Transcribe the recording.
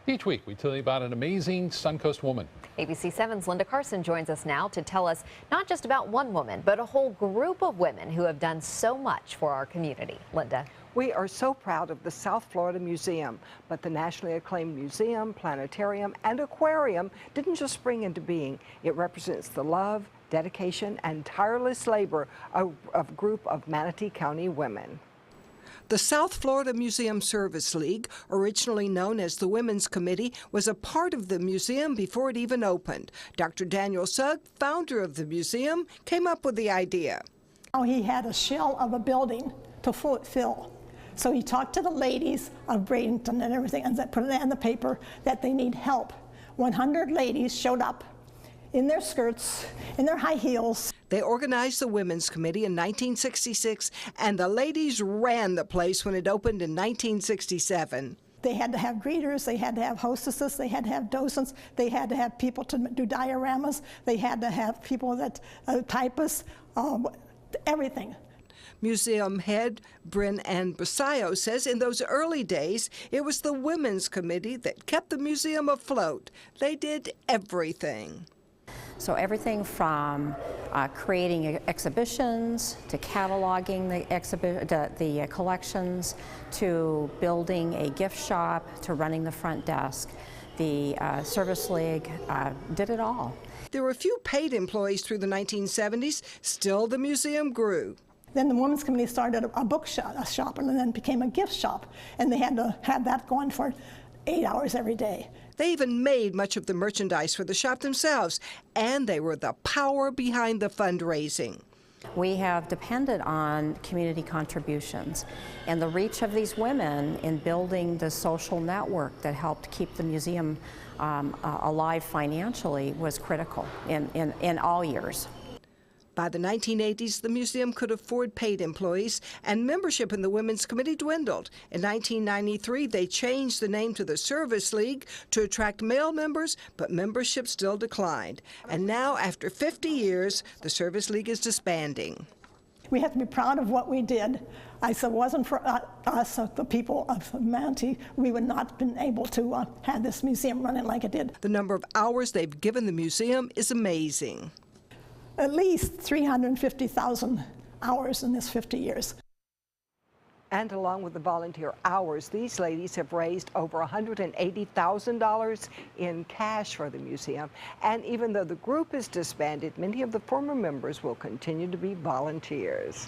Each week, we tell you about an amazing Suncoast woman. ABC 7's Linda Carson joins us now to tell us not just about one woman, but a whole group of women who have done so much for our community. Linda. We are so proud of the South Florida Museum, but the nationally acclaimed museum, planetarium, and aquarium didn't just spring into being. It represents the love, dedication, and tireless labor of a group of Manatee County women. The South Florida Museum Service League, originally known as the Women's Committee, was a part of the museum before it even opened. Dr. Daniel Sugg, founder of the museum, came up with the idea. He had a shell of a building to fill. So he talked to the ladies of Bradenton and everything and put it in the paper that they need help. 100 ladies showed up in their skirts, in their high heels. They organized the Women's Committee in 1966, and the ladies ran the place when it opened in 1967. They had to have greeters, they had to have hostesses, they had to have docents, they had to have people to do dioramas, they had to have people that typists, everything. Museum head Bryn Ann Basayo says in those early days, it was the Women's Committee that kept the museum afloat. They did everything. So everything from creating exhibitions, to cataloging the collections, to building a gift shop, to running the front desk. The Service League did it all. There were few paid employees through the 1970s. Still, the museum grew. Then the Women's Committee started a book shop and then became a gift shop, and they had to have that going for 8 hours every day. They even made much of the merchandise for the shop themselves, and they were the power behind the fundraising. We have depended on community contributions, and the reach of these women in building the social network that helped keep the museum alive financially was critical in all years. By the 1980s, the museum could afford paid employees, and membership in the Women's Committee dwindled. In 1993, they changed the name to the Service League to attract male members, but membership still declined. And now, after 50 years, the Service League is disbanding. We have to be proud of what we did. I said, it wasn't for us, the people of Manatee, we would not have been able to have this museum running like it did. The number of hours they've given the museum is amazing. At least 350,000 hours in this 50 years. And along with the volunteer hours, these ladies have raised over $180,000 in cash for the museum. And even though the group is disbanded, many of the former members will continue to be volunteers.